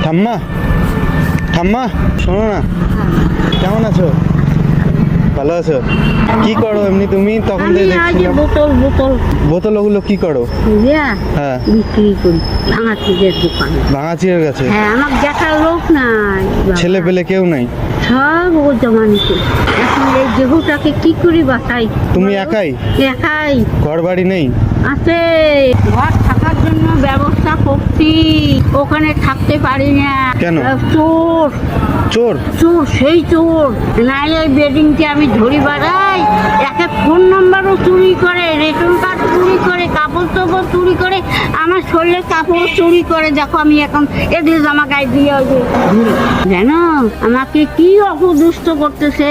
ঠাম্মা ঠাম্মা শোনো না, কেমন আছো? ভালো আছো? কি করো এমনি তুমি? তখন তো দেখছিলাম বোতল। ওগুলো কি করো? হ্যাঁ, বিক্রি করি ভাঙাচিরের দোকানে। ভাঙাচিরের কাছে? হ্যাঁ, আমার দেখার লোক নাই, ছেলে পেলে কেউ নাই? সব ও জমা নিতে। এখন এই দেহটাকে কি করি বাঁচাই? তুমি একাই? একাই। ঘর বাড়ি নেই? আছে, ঘর থাকার জন্য ব্যবস্থা করছি, ওখানে থাকতে পারি না। কেন? চোর চোর? চোর, সেই চোর। নাইলে বেডিংকে আমি ধরি বাড়াই, একে ফোন নাম্বারও চুরি করে, রেশন কার্ড চুরি করে, কাপড় চোপড় চুরি করে, আমার শরীরে কাপড় চুরি করে। দেখো আমি এখন এদের জামা গায়ে দিয়ে জানো আমাকে কি অপদুষ্ট করতেছে।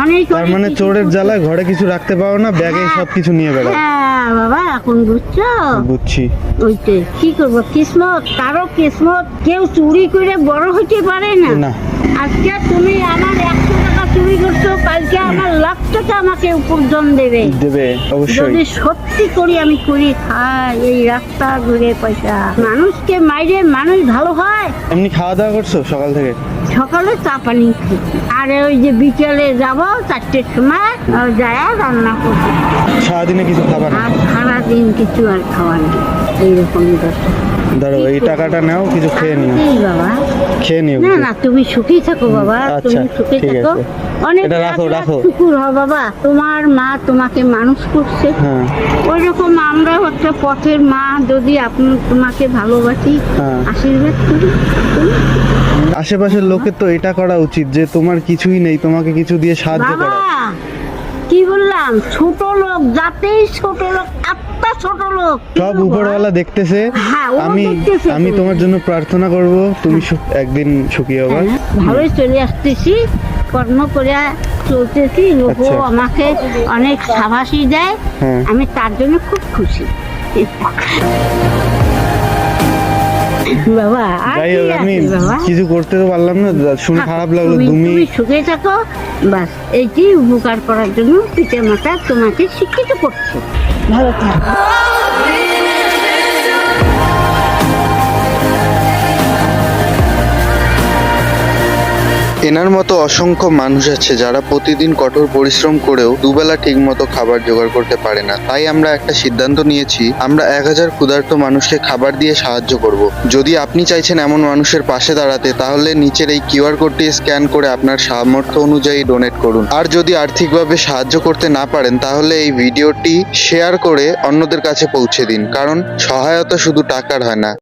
অনেক। তার মানে চোরের জ্বালায় ঘরে কিছু রাখতে পারো না, ব্যাগে সব কিছু নিয়ে বেড়াও? হ্যাঁ বাবা, এখন বুঝছো? বুঝছি। ওইতে কি করবো, কিসমত, কারো কিসমত। কেউ চুরি করে বড় হইতে পারে না। না। আজকে তুমি আমার 100 টাকা চুরি করছো, কালকে আমার লাখ টাকা আমাকে উপার্জন দেবে। অবশ্যই। যদি সত্যি করি আমি করি খাই, এই রাস্তা ঘুরে পয়সা। মানুষকে মাইরে মানুষ ভালো হয়? এমনি খাওয়া দাওয়া করছো সকাল থেকে? সকালে চা পানি খেয়েছি, আর ওই যে বিকেলে যাবো 4টের সময় যায় রান্না করবো। সারাদিনে কিছু খাবার না? আর সারাদিন কিছু আর খাওয়ার নেই, এইরকমই দশা। ধরো এই টাকাটা নাও, কিছু খেয়ে নিও। বাবা খেয়ে নিও। না না, তুমি সুখী থাকো বাবা, আচ্ছা, তুমি সুখী ঠিক থাকো। আছে। অনেক এটা রাখো, লাখ লাখ রাখো। শুকুর হয় বাবা, তোমার মা তোমাকে মানুষ করছে। হ্যাঁ। ওই রকম আমরা হচ্ছে পথের মা, যদি আপনি তোমাকে ভালোবাসি, হ্যাঁ। আশীর্বাদ করি। আশেপাশের লোকের তো এটা করা উচিত যে তোমার কিছুই নেই, তোমাকে কিছু দিয়ে সাহায্য বাবা করা। কি বললাম, ছোট লোক জাতেই ছোট লোক, আত্মা ছোট লোক। সব উপরওয়ালা দেখতেছে। হ্যাঁ, ও আমি দেখতেছে। আমি তোমার জন্য প্রার্থনা করব, তুমি একদিন সুখী হবে। হ্যাঁ, ভালোই চলে আসতেছি, কর্ম করে চলতেছি, লোকও আচ্ছা। আমাকে অনেক সাবাসী দেয়। হ্যাঁ। আমি তার জন্য খুব খুশি বাবা। আর যাই কি হোক, আমি আছে বাবা? কিছু করতে তো পারলাম না, শুনে খারাপ লাগলো। তুমি তুমি সুখে থাকো, বাস এইটি উপকার করার জন্য পিতা মাতা তোমাকে শিক্ষিত করছে। ভালো থাকো। এনার মতো অসংখ্য মানুষ আছে যারা প্রতিদিন কঠোর পরিশ্রম করেও দুবেলা ঠিক মতো খাবার জোগাড় করতে পারে না। তাই আমরা একটা সিদ্ধান্ত নিয়েছি, আমরা 1000 ক্ষুধার্ত মানুষকে খাবার দিয়ে সাহায্য করব। যদি আপনি চাইছেন এমন মানুষের পাশে দাঁড়াতে, তাহলে নিচের এই কিউআর কোডটি স্ক্যান করে আপনার সামর্থ্য অনুযায়ী ডোনেট করুন। আর যদি আর্থিকভাবে সাহায্য করতে না পারেন, তাহলে এই ভিডিওটি শেয়ার করে অন্যদের কাছে পৌঁছে দিন, কারণ সহায়তা শুধু টাকার হয় না,